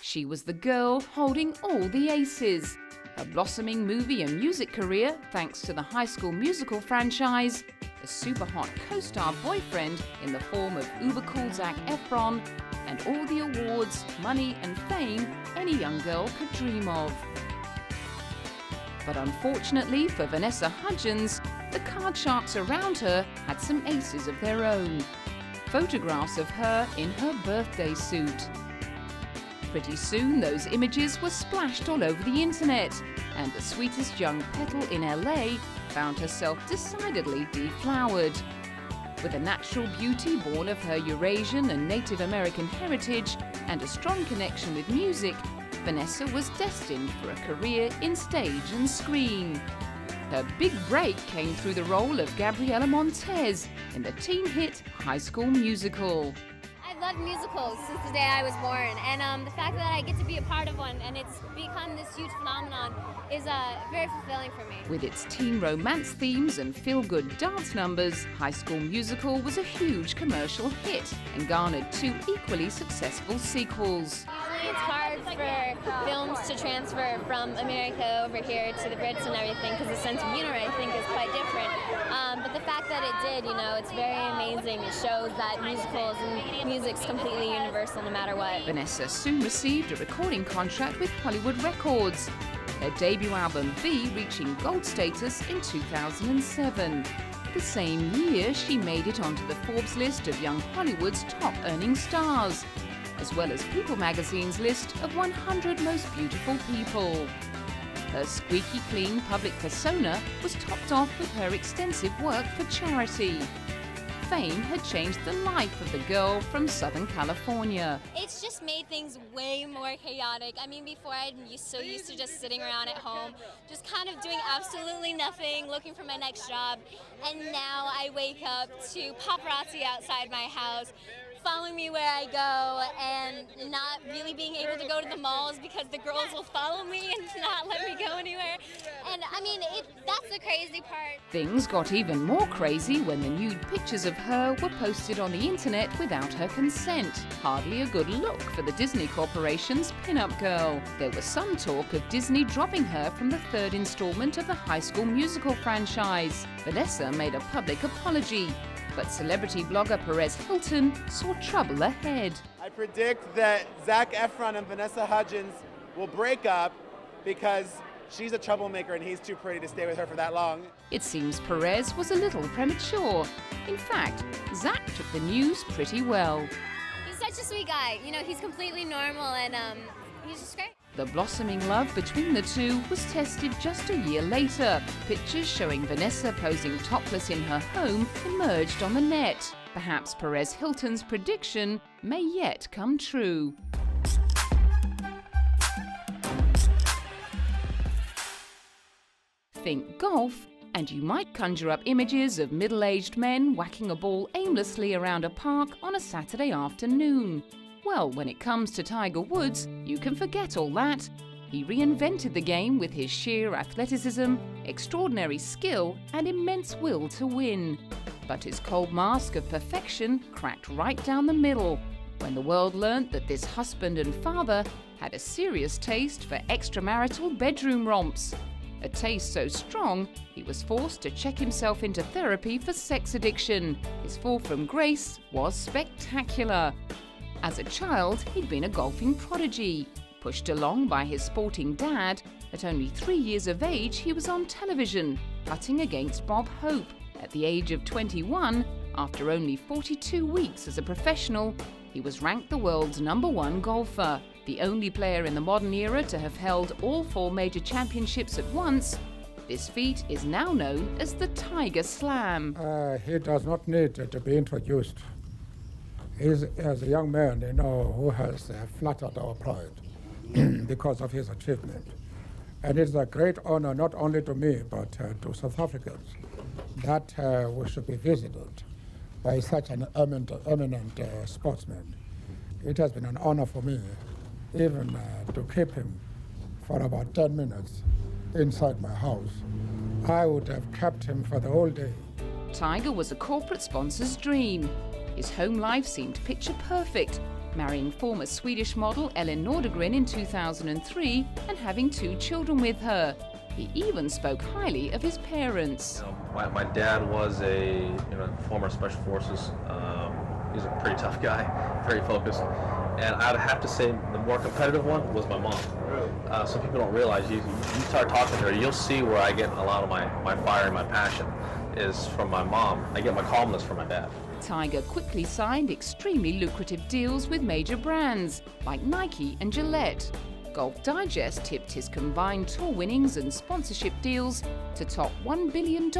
She was the girl holding all the aces. Her blossoming movie and music career, thanks to the High School Musical franchise, a super hot co-star boyfriend in the form of uber-cool Zac Efron, and all the awards, money and fame any young girl could dream of. But unfortunately for Vanessa Hudgens, the card sharks around her had some aces of their own. Photographs of her in her birthday suit. Pretty soon those images were splashed all over the internet, and the sweetest young petal in LA found herself decidedly deflowered. With a natural beauty born of her Eurasian and Native American heritage and a strong connection with music, Vanessa was destined for a career in stage and screen. Her big break came through the role of Gabriela Montez in the teen hit High School Musical. I've loved musicals since the day I was born, and the fact that I get to be a part of one and it's become this huge phenomenon is very fulfilling for me. With its teen romance themes and feel-good dance numbers, High School Musical was a huge commercial hit and garnered 2 equally successful sequels. Usually it's hard for films to transfer from America over here to the Brits and everything because the sense of humor, I think, is quite different. But the fact that it did, it's very amazing. It shows that musicals and music's completely universal no matter what. Vanessa soon received a recording contract with Hollywood Records, her debut album V reaching gold status in 2007. The same year, she made it onto the Forbes list of Young Hollywood's top earning stars, as well as People magazine's list of 100 most beautiful people. Her squeaky clean public persona was topped off with her extensive work for charity. Fame had changed the life of the girl from Southern California. It's just made things way more chaotic. I mean, before I'm so used to just sitting around at home, just kind of doing absolutely nothing, looking for my next job. And now I wake up to paparazzi outside my house, following me where I go, and not really being able to go to the malls because the girls will follow me and not let me go anywhere. And I mean, that's the crazy part. Things got even more crazy when the nude pictures of her were posted on the internet without her consent. Hardly a good look for the Disney Corporation's pin-up girl. There was some talk of Disney dropping her from the 3rd installment of the High School Musical franchise. Vanessa made a public apology, but celebrity blogger Perez Hilton saw trouble ahead. I predict that Zac Efron and Vanessa Hudgens will break up because she's a troublemaker and he's too pretty to stay with her for that long. It seems Perez was a little premature. In fact, Zac took the news pretty well. He's such a sweet guy. He's completely normal and he's just great. The blossoming love between the two was tested just a year later. Pictures showing Vanessa posing topless in her home emerged on the net. Perhaps Perez Hilton's prediction may yet come true. Think golf, and you might conjure up images of middle-aged men whacking a ball aimlessly around a park on a Saturday afternoon. Well, when it comes to Tiger Woods, you can forget all that. He reinvented the game with his sheer athleticism, extraordinary skill, and immense will to win. But his cold mask of perfection cracked right down the middle when the world learnt that this husband and father had a serious taste for extramarital bedroom romps. A taste so strong, he was forced to check himself into therapy for sex addiction. His fall from grace was spectacular. As a child, he'd been a golfing prodigy. Pushed along by his sporting dad, at only 3 years of age, he was on television, putting against Bob Hope. At the age of 21, after only 42 weeks as a professional, he was ranked the world's #1 golfer. The only player in the modern era to have held all 4 major championships at once, this feat is now known as the Tiger Slam. He does not need to be introduced. He's as a young man, who has flattered our pride because of his achievement. And it's a great honor not only to me, but to South Africans, that we should be visited by such an eminent sportsman. It has been an honor for me even to keep him for about 10 minutes inside my house. I would have kept him for the whole day. Tiger was a corporate sponsor's dream. His home life seemed picture perfect, marrying former Swedish model Ellen Nordegren in 2003 and having 2 children with her. He even spoke highly of his parents. My dad was a former Special Forces. He's a pretty tough guy, very focused. And I'd have to say the more competitive one was my mom. Some people don't realize, you start talking to her, you'll see where I get a lot of my fire and my passion is from my mom. I get my calmness from my dad. Tiger quickly signed extremely lucrative deals with major brands like Nike and Gillette. Golf Digest tipped his combined tour winnings and sponsorship deals to top $1 billion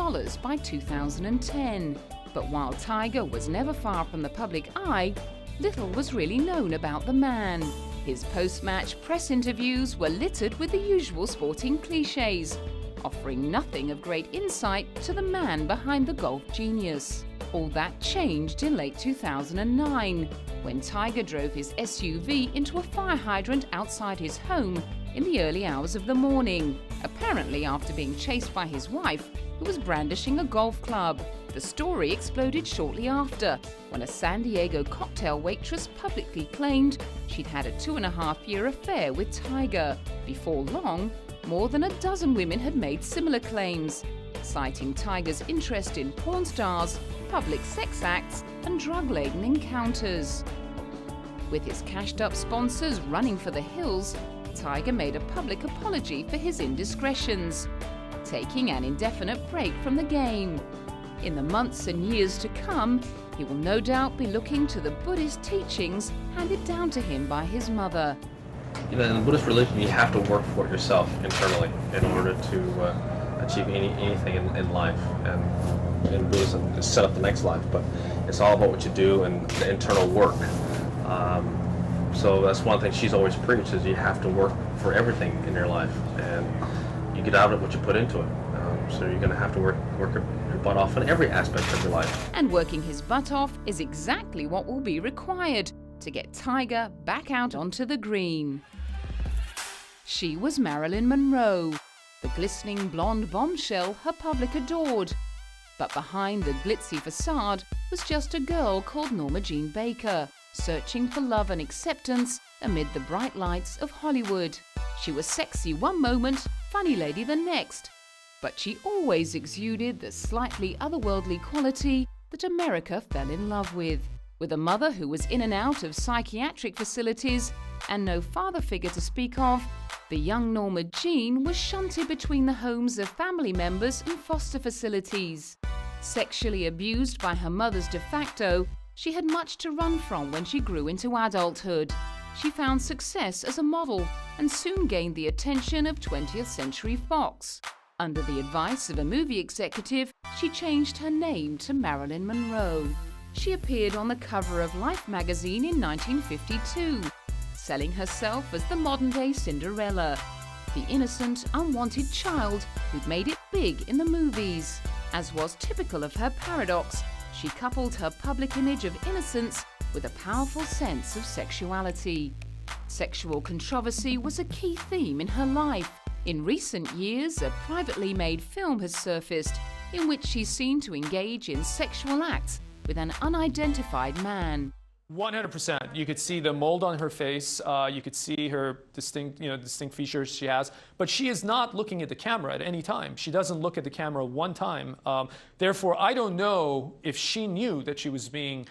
by 2010. But while Tiger was never far from the public eye, little was really known about the man. His post-match press interviews were littered with the usual sporting cliches, offering nothing of great insight to the man behind the golf genius. All that changed in late 2009, when Tiger drove his SUV into a fire hydrant outside his home in the early hours of the morning, apparently after being chased by his wife, who was brandishing a golf club. The story exploded shortly after, when a San Diego cocktail waitress publicly claimed she'd had a 2.5-year affair with Tiger. Before long, more than a dozen women had made similar claims, citing Tiger's interest in porn stars, public sex acts, and drug-laden encounters. With his cashed-up sponsors running for the hills, Tiger made a public apology for his indiscretions, taking an indefinite break from the game. In the months and years to come, he will no doubt be looking to the Buddhist teachings handed down to him by his mother. In the Buddhist religion, you have to work for it yourself internally in order to achieve anything in life. And in Buddhism, it's set up the next life, but it's all about what you do and the internal work. So that's one thing she's always preached, is you have to work for everything in your life, and you get out of it what you put into it. So you're going to have to work your butt off in every aspect of your life. And working his butt off is exactly what will be required to get Tiger back out onto the green. She was Marilyn Monroe, the glistening blonde bombshell her public adored. But behind the glitzy facade was just a girl called Norma Jean Baker, searching for love and acceptance amid the bright lights of Hollywood. She was sexy one moment, funny lady the next, but she always exuded the slightly otherworldly quality that America fell in love with. With a mother who was in and out of psychiatric facilities and no father figure to speak of, the young Norma Jean was shunted between the homes of family members and foster facilities. Sexually abused by her mother's de facto, she had much to run from when she grew into adulthood. She found success as a model and soon gained the attention of 20th Century Fox. Under the advice of a movie executive, she changed her name to Marilyn Monroe. She appeared on the cover of Life magazine in 1952, selling herself as the modern-day Cinderella, the innocent, unwanted child who'd made it big in the movies. As was typical of her paradox, she coupled her public image of innocence with a powerful sense of sexuality. Sexual controversy was a key theme in her life. In recent years, a privately made film has surfaced in which she's seen to engage in sexual acts with an unidentified man. 100%. You could see the mold on her face. You could see her distinct features she has. But she is not looking at the camera at any time. She doesn't look at the camera one time. Therefore, I don't know if she knew that she was being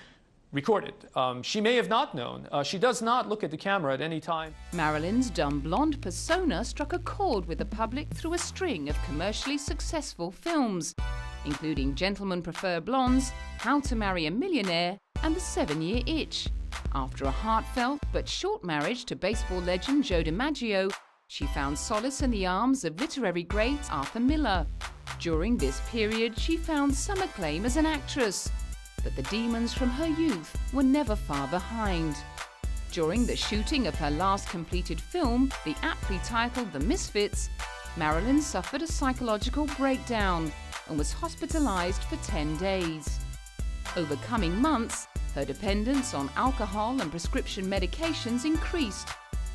recorded. She may have not known. She does not look at the camera at any time. Marilyn's dumb blonde persona struck a chord with the public through a string of commercially successful films, including Gentlemen Prefer Blondes, How to Marry a Millionaire, and The 7-Year Itch. After a heartfelt but short marriage to baseball legend Joe DiMaggio, she found solace in the arms of literary great Arthur Miller. During this period, she found some acclaim as an actress, but the demons from her youth were never far behind. During the shooting of her last completed film, the aptly titled The Misfits, Marilyn suffered a psychological breakdown and was hospitalized for 10 days. Over coming months, her dependence on alcohol and prescription medications increased,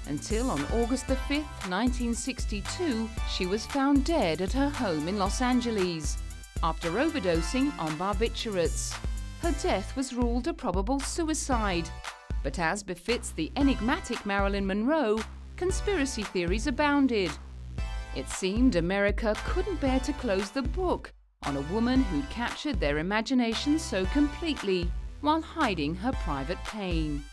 until on August 5, 1962, she was found dead at her home in Los Angeles after overdosing on barbiturates. Her death was ruled a probable suicide, But as befits the enigmatic Marilyn Monroe, conspiracy theories abounded. It seemed America couldn't bear to close the book on a woman who'd captured their imagination so completely while hiding her private pain.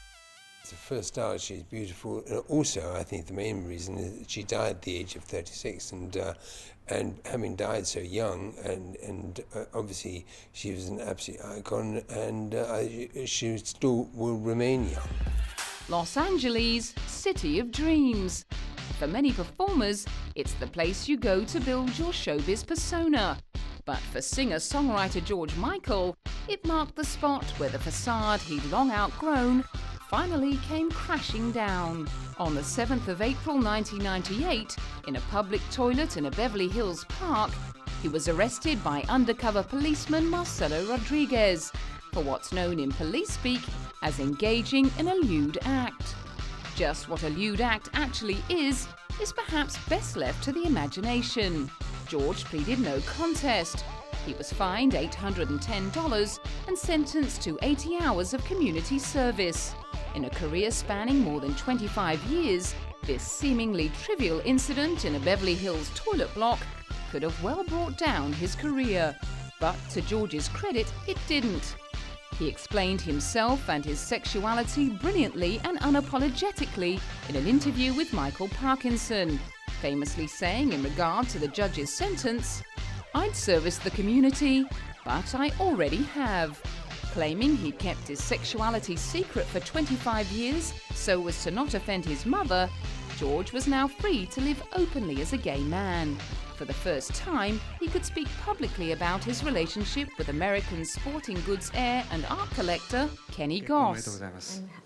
For a start, she's beautiful. And also, I think the main reason is that she died at the age of 36, and having died so young, and obviously she was an absolute icon, and she still will remain young. Los Angeles, city of dreams. For many performers, it's the place you go to build your showbiz persona. But for singer-songwriter George Michael, it marked the spot where the facade he'd long outgrown finally came crashing down. On the 7th of April 1998, in a public toilet in a Beverly Hills park, he was arrested by undercover policeman Marcelo Rodriguez for what's known in police speak as engaging in a lewd act. Just what a lewd act actually is perhaps best left to the imagination. George pleaded no contest. He was fined $810 and sentenced to 80 hours of community service. In a career spanning more than 25 years, this seemingly trivial incident in a Beverly Hills toilet block could have well brought down his career. But to George's credit, it didn't. He explained himself and his sexuality brilliantly and unapologetically in an interview with Michael Parkinson, famously saying in regard to the judge's sentence, "I'd service the community, but I already have." Claiming he'd kept his sexuality secret for 25 years so as to not offend his mother, George was now free to live openly as a gay man. For the first time, he could speak publicly about his relationship with American sporting goods heir and art collector Kenny Goss.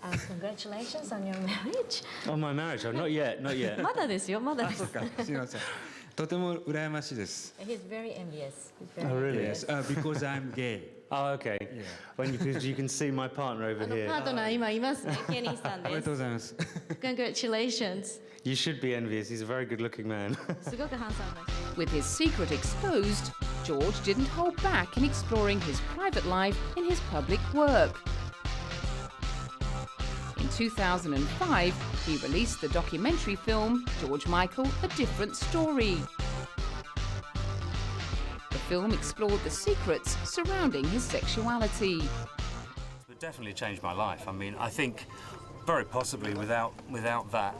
And congratulations on your marriage. On my marriage? Oh, not yet, not yet. まだですよ、まだです。すみません。とても羨ましいです。He's very envious. He's very Oh, really? envious. Yes, because I'm gay. Oh, okay. Yeah. Because you can see my partner over パ here. ートナー今いますね、ケニーさんおめでとうでございます。す。Congratulations. You should be envious. He's a very good-looking man. すごくハンサムな人。With his secret exposed, George didn't hold back in exploring his private life in his public work. In 2005, he released the documentary film George Michael, A Different Story. The film explored the secrets surrounding his sexuality. It definitely changed my life. I mean, I think very possibly without that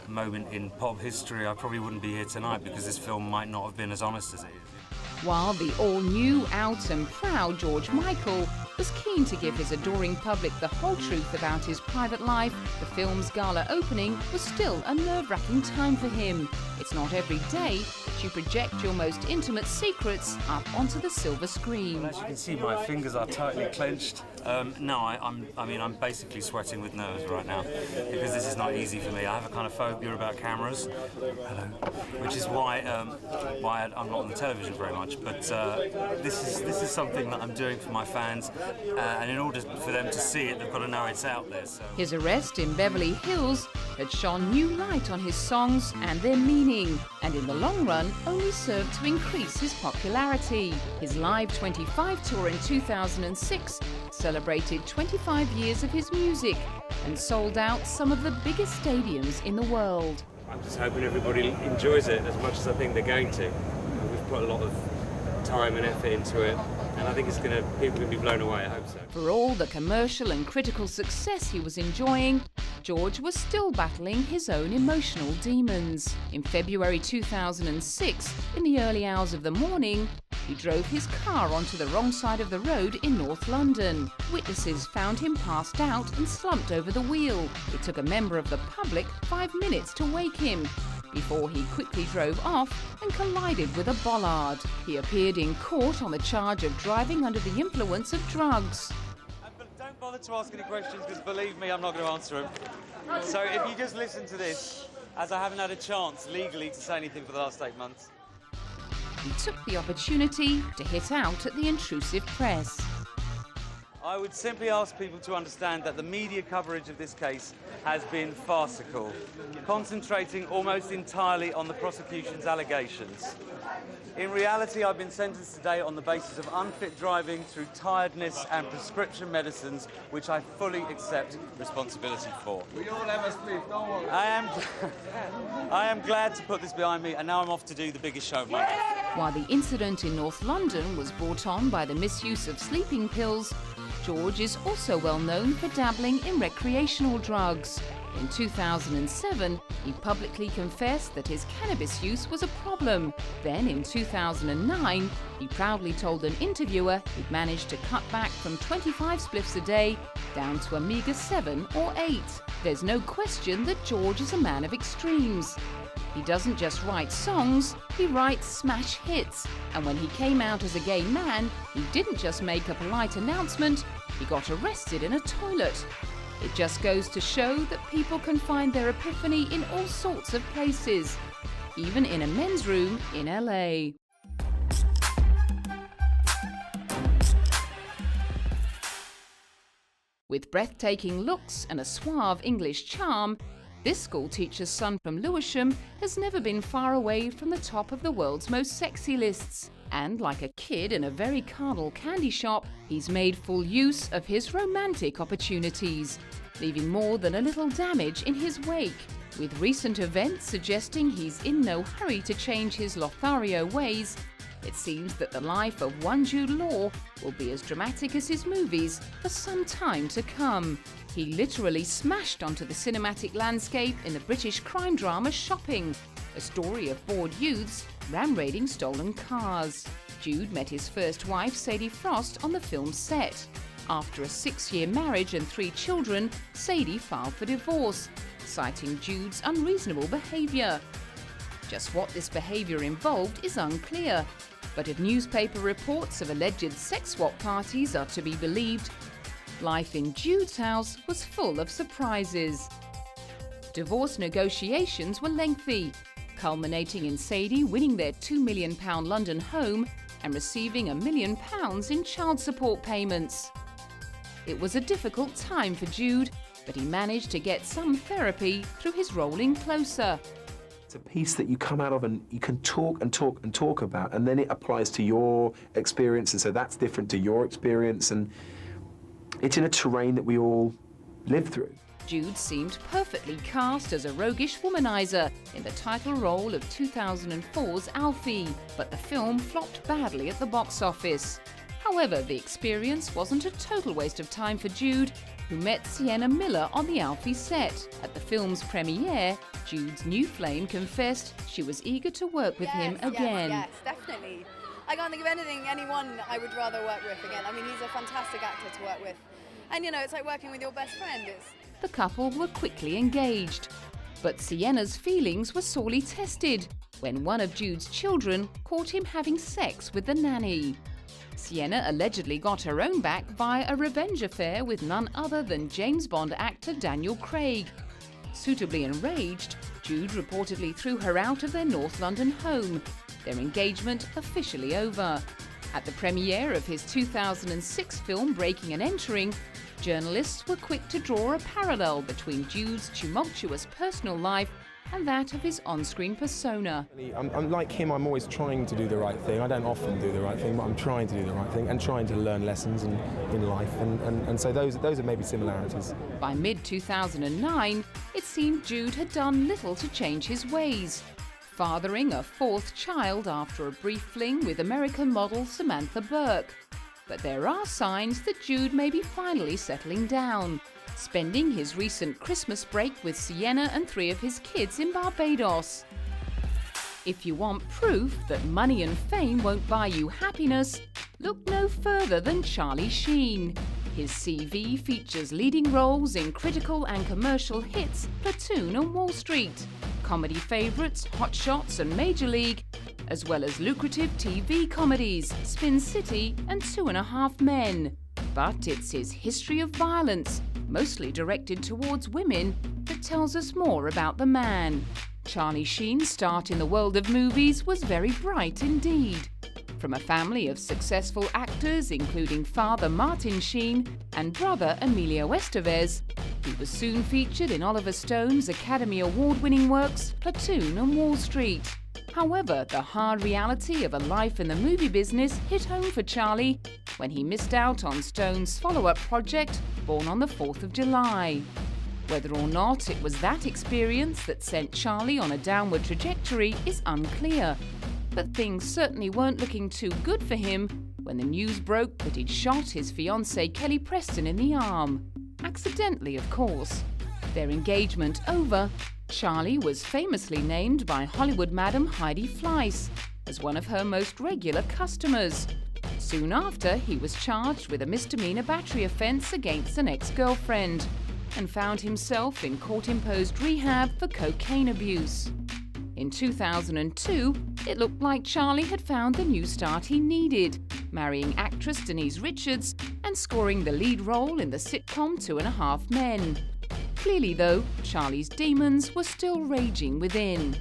moment in pop history, I probably wouldn't be here tonight because this film might not have been as honest as it is. While the all-new, out and proud George Michael was keen to give his adoring public the whole truth about his private life, the film's gala opening was still a nerve-wracking time for him. It's not every day that you project your most intimate secrets up onto the silver screen. Well, as you can see, my fingers are tightly clenched. No, I'm basically sweating with nerves right now because this is not easy for me. I have a kind of phobia about cameras, which is why I'm not on the television very much. But this is something that I'm doing for my fans, and in order for them to see it, they've got to know it's out there. So. His arrest in Beverly Hills had shone new light on his songs and their meaning, and in the long run only served to increase his popularity. His Live 25 tour in 2006 celebrated 25 years of his music and sold out some of the biggest stadiums in the world. I'm just hoping everybody enjoys it as much as I think they're going to. We've put a lot of time and effort into it, and I think people are going to be blown away. I hope so. For all the commercial and critical success he was enjoying, George was still battling his own emotional demons. In February 2006, in the early hours of the morning, he drove his car onto the wrong side of the road in North London. Witnesses found him passed out and slumped over the wheel. It took a member of the public 5 minutes to wake him, before he quickly drove off and collided with a bollard. He appeared in court on the charge of driving under the influence of drugs. Don't bother to ask any questions, because believe me, I'm not going to answer them. So if you just listen to this, as I haven't had a chance legally to say anything for the last 8 months. He took the opportunity to hit out at the intrusive press. I would simply ask people to understand that the media coverage of this case has been farcical, concentrating almost entirely on the prosecution's allegations. In reality, I've been sentenced today on the basis of unfit driving through tiredness and prescription medicines, which I fully accept responsibility for. We all have a sleep, don't worry. I am glad to put this behind me, and now I'm off to do the biggest show of my life. While the incident in North London was brought on by the misuse of sleeping pills, George is also well known for dabbling in recreational drugs. In 2007, he publicly confessed that his cannabis use was a problem. Then in 2009, he proudly told an interviewer he'd managed to cut back from 25 spliffs a day down to a meager 7 or 8. There's no question that George is a man of extremes. He doesn't just write songs, he writes smash hits. And when he came out as a gay man, he didn't just make a polite announcement, he got arrested in a toilet. It just goes to show that people can find their epiphany in all sorts of places, even in a men's room in LA. With breathtaking looks and a suave English charm, this schoolteacher's son from Lewisham has never been far away from the top of the world's most sexy lists. And like a kid in a very carnal candy shop, he's made full use of his romantic opportunities, leaving more than a little damage in his wake, with recent events suggesting he's in no hurry to change his Lothario ways. It seems that the life of one Jude Law will be as dramatic as his movies for some time to come. He literally smashed onto the cinematic landscape in the British crime drama Shopping, a story of bored youths ram-raiding stolen cars. Jude met his first wife, Sadie Frost, on the film's set. After a 6-year marriage and 3 children, Sadie filed for divorce, citing Jude's unreasonable behaviour. Just what this behaviour involved is unclear, but if newspaper reports of alleged sex swap parties are to be believed, life in Jude's house was full of surprises. Divorce negotiations were lengthy, culminating in Sadie winning their £2 million London home and receiving £1 million in child support payments. It was a difficult time for Jude, but he managed to get some therapy through his role in Closer. It's a piece that you come out of and you can talk and talk and talk about, and then it applies to your experience, and so that's different to your experience, and it's in a terrain that we all live through. Jude seemed perfectly cast as a roguish womanizer in the title role of 2004's Alfie, but the film flopped badly at the box office. However, the experience wasn't a total waste of time for Jude, who met Sienna Miller on the Alfie set. At the film's premiere, Jude's new flame confessed she was eager to work with him again. Yes, definitely. I can't think of anyone I would rather work with again. I mean, he's a fantastic actor to work with. And, you know, it's like working with your best friend. The couple were quickly engaged. But Sienna's feelings were sorely tested when one of Jude's children caught him having sex with the nanny. Sienna allegedly got her own back via a revenge affair with none other than James Bond actor Daniel Craig. Suitably enraged, Jude reportedly threw her out of their North London home, their engagement officially over. At the premiere of his 2006 film Breaking and Entering, journalists were quick to draw a parallel between Jude's tumultuous personal life and that of his on-screen persona. I'm like him, I'm always trying to do the right thing. I don't often do the right thing, but I'm trying to do the right thing and trying to learn lessons in life. And so those are maybe similarities. By mid-2009, it seemed Jude had done little to change his ways, fathering a 4th child after a brief fling with American model Samantha Burke. But there are signs that Jude may be finally settling down, spending his recent Christmas break with Sienna and 3 of his kids in Barbados. If you want proof that money and fame won't buy you happiness, look no further than Charlie Sheen. His CV features leading roles in critical and commercial hits Platoon and Wall Street, comedy favourites Hot Shots and Major League, as well as lucrative TV comedies Spin City and 2.5 Men. But it's his history of violence, mostly directed towards women, that tells us more about the man. Charlie Sheen's start in the world of movies was very bright indeed. From a family of successful actors, including father Martin Sheen and brother Emilio Estevez, he was soon featured in Oliver Stone's Academy Award-winning works Platoon and Wall Street. However, the hard reality of a life in the movie business hit home for Charlie when he missed out on Stone's follow-up project, Born on the 4th of July. Whether or not it was that experience that sent Charlie on a downward trajectory is unclear, but things certainly weren't looking too good for him when the news broke that he'd shot his fiancée Kelly Preston in the arm. Accidentally, of course. Their engagement over, Charlie was famously named by Hollywood madam Heidi Fleiss as one of her most regular customers. Soon after, he was charged with a misdemeanor battery offense against an ex-girlfriend and found himself in court-imposed rehab for cocaine abuse. In 2002, it looked like Charlie had found the new start he needed, marrying actress Denise Richards and scoring the lead role in the sitcom 2.5 Men. Clearly, though, Charlie's demons were still raging within.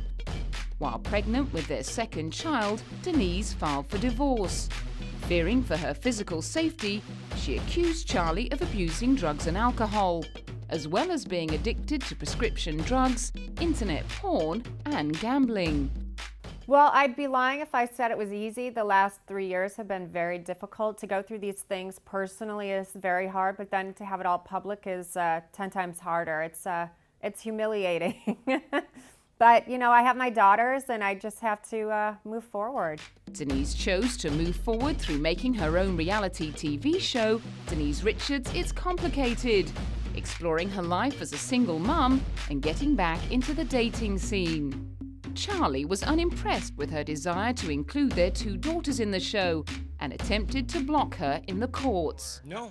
While pregnant with their second child, Denise filed for divorce. Fearing for her physical safety, she accused Charlie of abusing drugs and alcohol, as well as being addicted to prescription drugs, internet porn, and gambling. Well, I'd be lying if I said it was easy. The last 3 years have been very difficult. To go through these things personally is very hard, but then to have it all public is 10 times harder. It's humiliating. But, you know, I have my daughters and I just have to move forward. Denise chose to move forward through making her own reality TV show, Denise Richards It's Complicated, exploring her life as a single mum and getting back into the dating scene. Charlie was unimpressed with her desire to include their 2 daughters in the show and attempted to block her in the courts. No,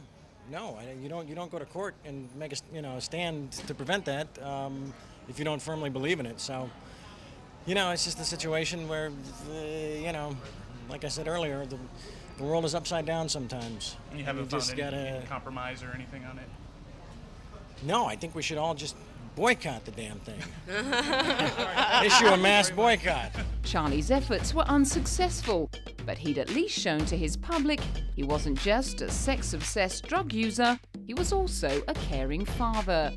you don't go to court and make a stand to prevent that if you don't firmly believe in it. So, it's just a situation where, like I said earlier, the world is upside down sometimes. And you haven't found any compromise or anything on it? No, I think we should all just boycott the damn thing. Issue a mass boycott. Charlie's efforts were unsuccessful, but he'd at least shown to his public he wasn't just a sex-obsessed drug user, he was also a caring father.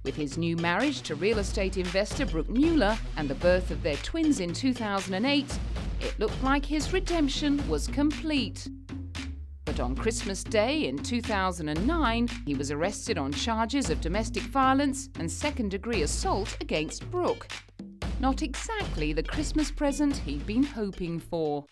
With his new marriage to real estate investor Brooke Mueller and the birth of their twins in 2008, it looked like his redemption was complete. But on Christmas Day in 2009, he was arrested on charges of domestic violence and second-degree assault against Brooke. Not exactly the Christmas present he'd been hoping for.